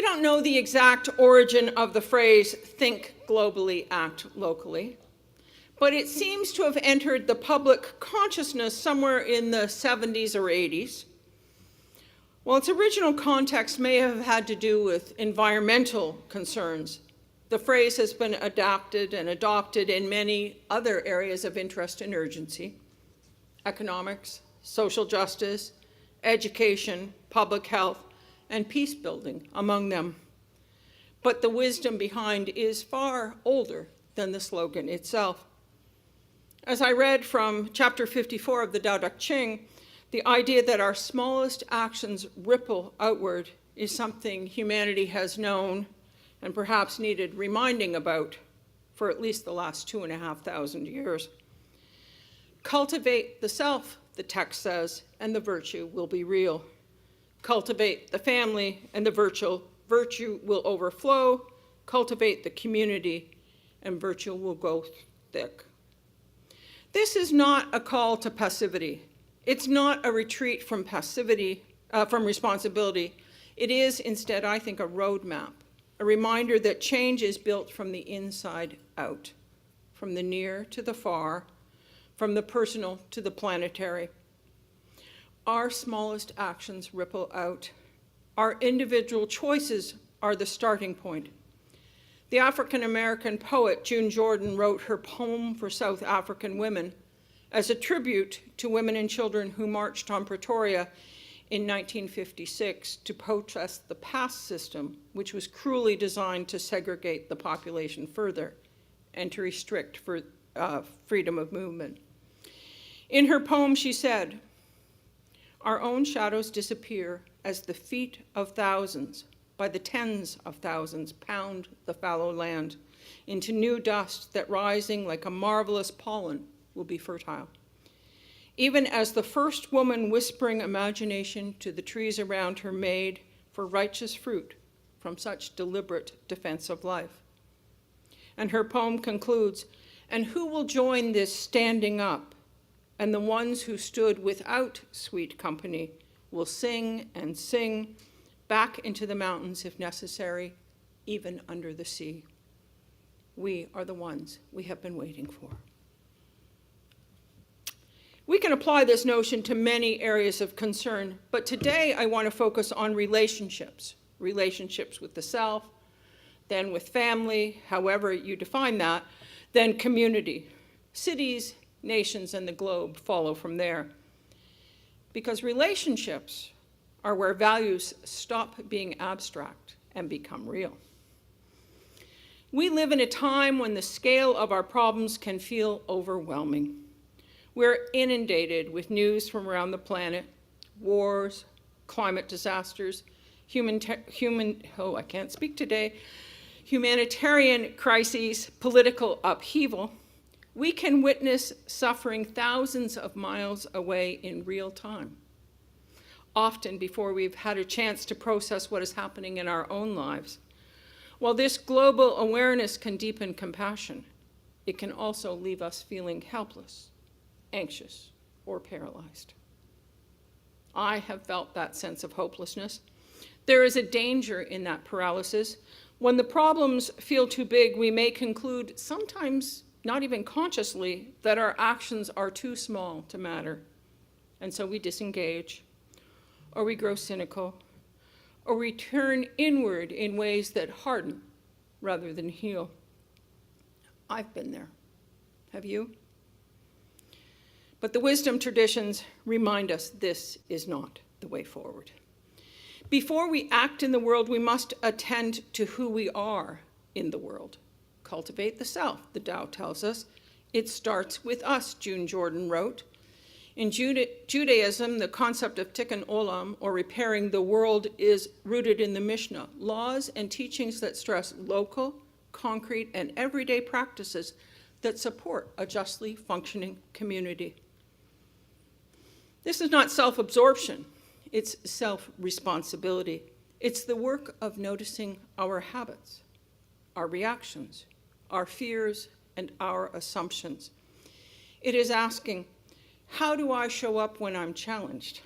don't know the exact origin of the phrase, think globally, act locally, but it seems to have entered the public consciousness somewhere in the 70s or 80s. While its original context may have had to do with environmental concerns, the phrase has been adapted and adopted in many other areas of interest and urgency: economics, social justice, education, public health, and peace building among them. But the wisdom behind is far older than the slogan itself. As I read from chapter 54 of the Tao Te Ching, the idea that our smallest actions ripple outward is something humanity has known and perhaps needed reminding about for at least the last 2,500 years. Cultivate the self, the text says, and the virtue will be real. Cultivate the family, and the virtue will overflow. Cultivate the community, and virtue will go thick. This is not a call to passivity. It's not a retreat from passivity, from responsibility. It is instead, I think, a roadmap, a reminder that change is built from the inside out, from the near to the far, from the personal to the planetary. Our smallest actions ripple out. Our individual choices are the starting point. The African-American poet June Jordan wrote her poem for South African women as a tribute to women and children who marched on Pretoria in 1956 to protest the past system, which was cruelly designed to segregate the population further and to restrict freedom of movement. In her poem, she said, "Our own shadows disappear as the feet of thousands, by the tens of thousands, pound the fallow land into new dust that, rising like a marvelous pollen, will be fertile. Even as the first woman whispering imagination to the trees around her made for righteous fruit from such deliberate defense of life." And her poem concludes, "And who will join this standing up? And the ones who stood without sweet company will sing and sing back into the mountains if necessary, even under the sea. We are the ones we have been waiting for." We can apply this notion to many areas of concern, but today I want to focus on relationships with the self, then with family, however you define that, then community. Cities, nations, and the globe follow from there. Because relationships are where values stop being abstract and become real. We live in a time when the scale of our problems can feel overwhelming. We're inundated with news from around the planet: wars, climate disasters, humanitarian crises, political upheaval. We can witness suffering thousands of miles away in real time, often before we've had a chance to process what is happening in our own lives. While this global awareness can deepen compassion, it can also leave us feeling helpless, anxious, or paralyzed. I have felt that sense of hopelessness. There is a danger in that paralysis. When the problems feel too big, we may conclude, sometimes not even consciously, that our actions are too small to matter. And so we disengage, or we grow cynical, or we turn inward in ways that harden rather than heal. I've been there. Have you? But the wisdom traditions remind us this is not the way forward. Before we act in the world, we must attend to who we are in the world. Cultivate the self, the Tao tells us. It starts with us, June Jordan wrote. In Judaism, the concept of tikkun olam, or repairing the world, is rooted in the Mishnah, laws and teachings that stress local, concrete, and everyday practices that support a justly functioning community. This is not self-absorption, it's self-responsibility. It's the work of noticing our habits, our reactions, our fears, and our assumptions. It is asking, how do I show up when I'm challenged?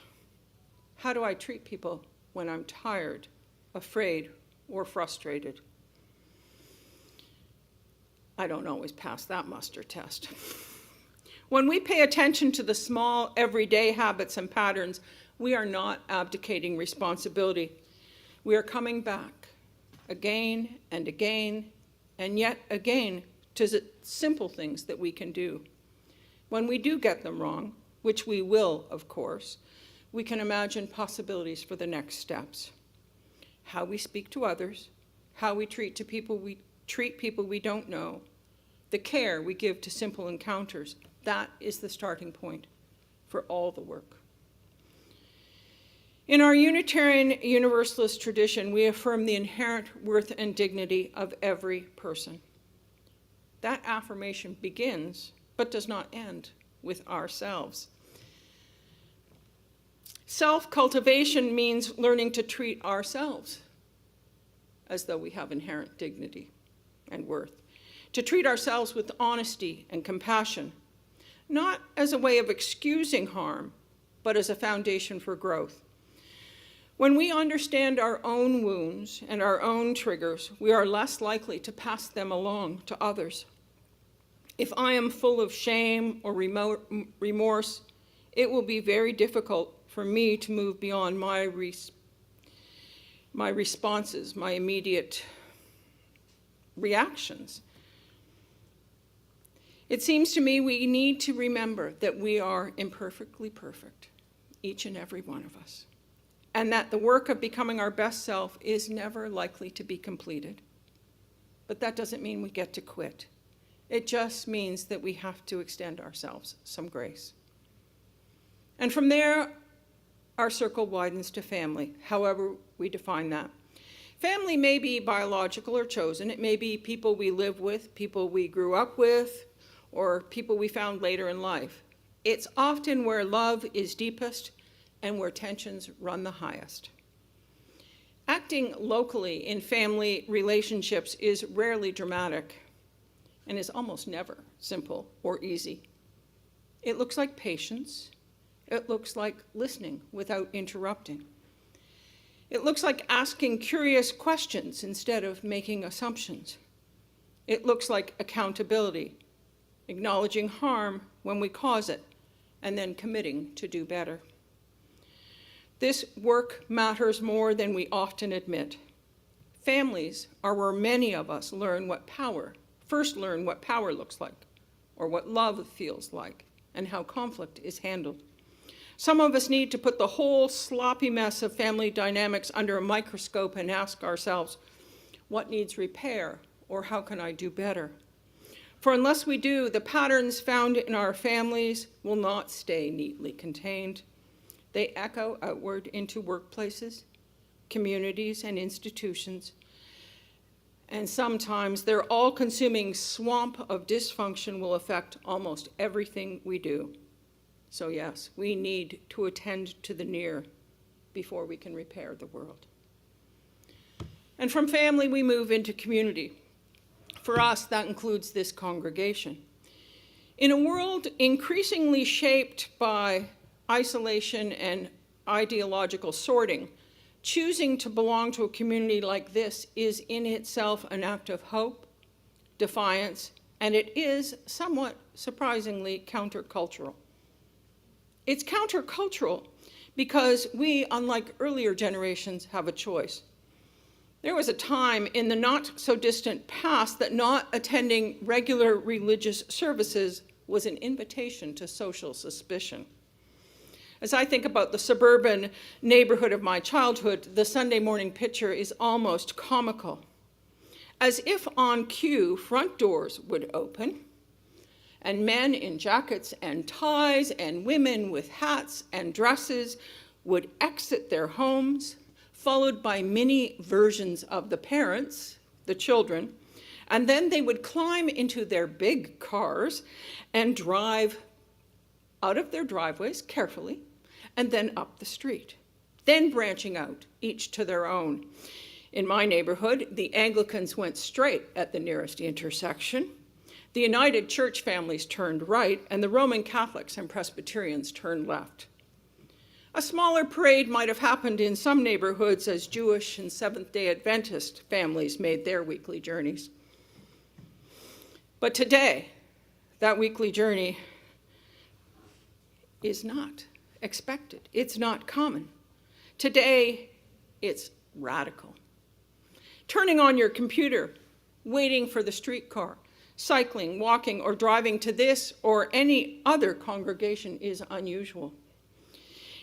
How do I treat people when I'm tired, afraid, or frustrated. I don't always pass that muster test. When we pay attention to the small, everyday habits and patterns, we are not abdicating responsibility. We are coming back again and again, and yet again, to the simple things that we can do. When we do get them wrong, which we will, of course, we can imagine possibilities for the next steps. How we speak to others, how we treat people we don't know, the care we give to simple encounters. That is the starting point for all the work. In our Unitarian Universalist tradition, we affirm the inherent worth and dignity of every person. That affirmation begins, but does not end, with ourselves. Self-cultivation means learning to treat ourselves as though we have inherent dignity and worth, to treat ourselves with honesty and compassion, not as a way of excusing harm, but as a foundation for growth. When we understand our own wounds and our own triggers, we are less likely to pass them along to others. If I am full of shame or remorse, it will be very difficult for me to move beyond my responses, my immediate reactions. It seems to me we need to remember that we are imperfectly perfect, each and every one of us, and that the work of becoming our best self is never likely to be completed. But that doesn't mean we get to quit. It just means that we have to extend ourselves some grace. And from there, our circle widens to family, however we define that. Family may be biological or chosen. It may be people we live with, people we grew up with, or people we found later in life. It's often where love is deepest and where tensions run the highest. Acting locally in family relationships is rarely dramatic and is almost never simple or easy. It looks like patience. It looks like listening without interrupting. It looks like asking curious questions instead of making assumptions. It looks like accountability, acknowledging harm when we cause it, and then committing to do better. This work matters more than we often admit. Families are where many of us first learn what power looks like, or what love feels like, and how conflict is handled. Some of us need to put the whole sloppy mess of family dynamics under a microscope and ask ourselves, what needs repair, or how can I do better? For unless we do, the patterns found in our families will not stay neatly contained. They echo outward into workplaces, communities, and institutions. And sometimes their all-consuming swamp of dysfunction will affect almost everything we do. So yes, we need to attend to the near before we can repair the world. And from family, we move into community. For us, that includes this congregation. In a world increasingly shaped by isolation and ideological sorting, choosing to belong to a community like this is in itself an act of hope, defiance, and it is somewhat surprisingly countercultural. It's countercultural because we, unlike earlier generations, have a choice. There was a time in the not-so-distant past that not attending regular religious services was an invitation to social suspicion. As I think about the suburban neighborhood of my childhood, the Sunday morning picture is almost comical. As if on cue, front doors would open, and men in jackets and ties and women with hats and dresses would exit their homes, followed by mini versions of the parents, the children, and then they would climb into their big cars and drive out of their driveways carefully, and then up the street, then branching out, each to their own. In my neighborhood, the Anglicans went straight at the nearest intersection. The United Church families turned right, and the Roman Catholics and Presbyterians turned left. A smaller parade might have happened in some neighborhoods as Jewish and Seventh-day Adventist families made their weekly journeys. But today, that weekly journey is not expected. It's not common. Today, it's radical. Turning on your computer, waiting for the streetcar, cycling, walking, or driving to this or any other congregation is unusual.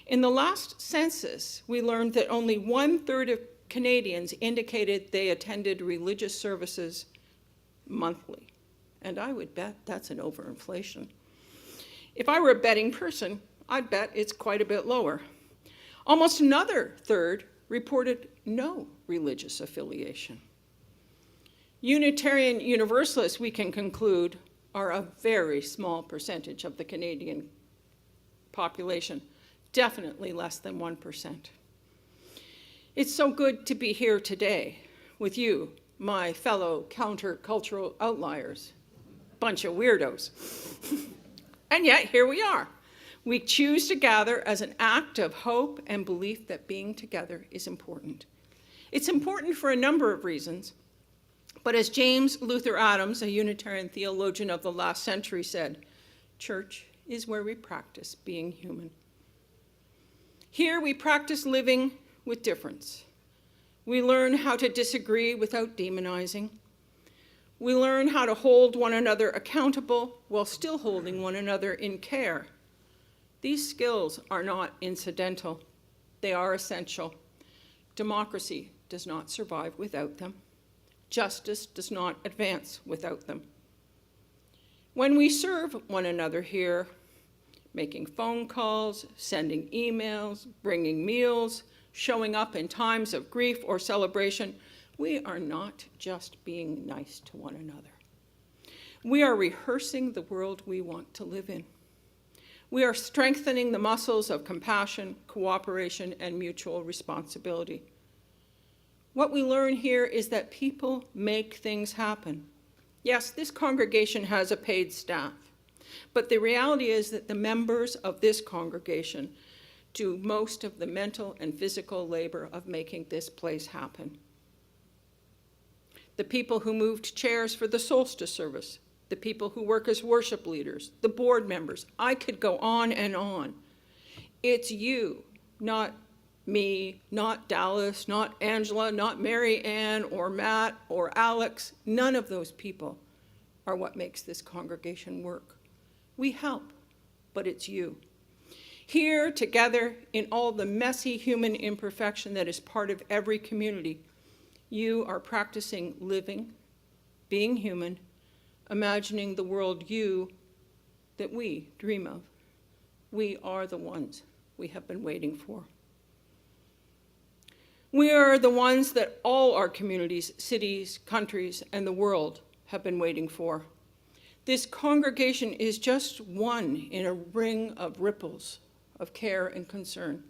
In the last census, we learned that only 1/3 of Canadians indicated they attended religious services monthly. And I would bet that's an overinflation. If I were a betting person, I'd bet it's quite a bit lower. Almost another third reported no religious affiliation. Unitarian Universalists, we can conclude, are a very small percentage of the Canadian population, definitely less than 1%. It's so good to be here today with you, my fellow countercultural outliers, bunch of weirdos. And yet here we are. We choose to gather as an act of hope and belief that being together is important. It's important for a number of reasons, but as James Luther Adams, a Unitarian theologian of the last century, said, church is where we practice being human. Here we practice living with difference. We learn how to disagree without demonizing. We learn how to hold one another accountable while still holding one another in care. These skills are not incidental. They are essential. Democracy does not survive without them. Justice does not advance without them. When we serve one another here, making phone calls, sending emails, bringing meals, showing up in times of grief or celebration, we are not just being nice to one another. We are rehearsing the world we want to live in. We are strengthening the muscles of compassion, cooperation, and mutual responsibility. What we learn here is that people make things happen. Yes, this congregation has a paid staff, but the reality is that the members of this congregation do most of the mental and physical labor of making this place happen. The people who moved chairs for the solstice service, the people who work as worship leaders, the board members. I could go on and on. It's you, not me, not Dallas, not Angela, not Mary Ann or Matt or Alex. None of those people are what makes this congregation work. We help, but it's you. Here together in all the messy human imperfection that is part of every community, you are practicing living, being human, imagining the world that we dream of. We are the ones we have been waiting for. We are the ones that all our communities, cities, countries, and the world have been waiting for. This congregation is just one in a ring of ripples of care and concern.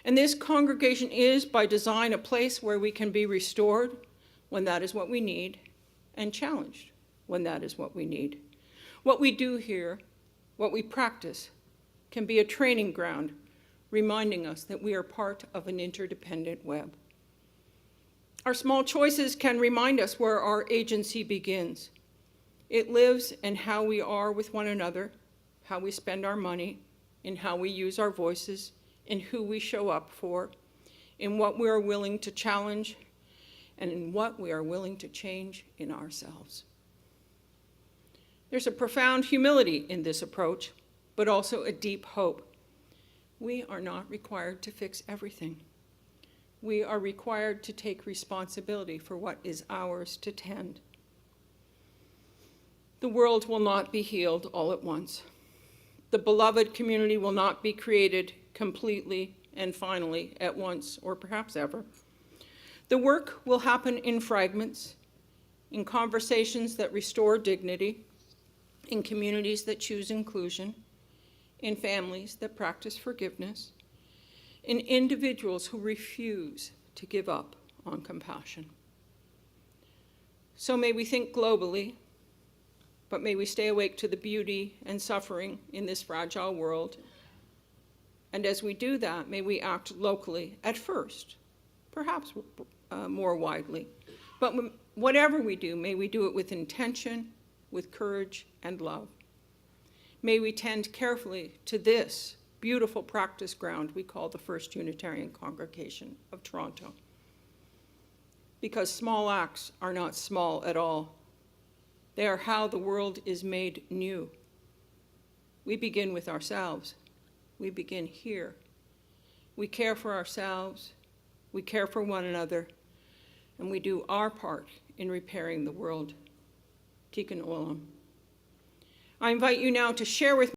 And this congregation is, by design, a place where we can be restored when that is what we need, and challenged when that is what we need. What we do here, what we practice, can be a training ground, reminding us that we are part of an interdependent web. Our small choices can remind us where our agency begins. It lives in how we are with one another, how we spend our money, in how we use our voices, in who we show up for, in what we are willing to challenge, and in what we are willing to change in ourselves. There's a profound humility in this approach, but also a deep hope. We are not required to fix everything. We are required to take responsibility for what is ours to tend. The world will not be healed all at once. The beloved community will not be created completely and finally at once, or perhaps ever. The work will happen in fragments, in conversations that restore dignity, in communities that choose inclusion, in families that practice forgiveness, in individuals who refuse to give up on compassion. So may we think globally, but may we stay awake to the beauty and suffering in this fragile world, And as we do that, may we act locally at first, perhaps more widely. But whatever we do, may we do it with intention, with courage and love. May we tend carefully to this beautiful practice ground we call the First Unitarian Congregation of Toronto. Because small acts are not small at all. They are how the world is made new. We begin with ourselves. We begin here. We care for ourselves, we care for one another, and we do our part in repairing the world. Tikkun Olam. I invite you now to share with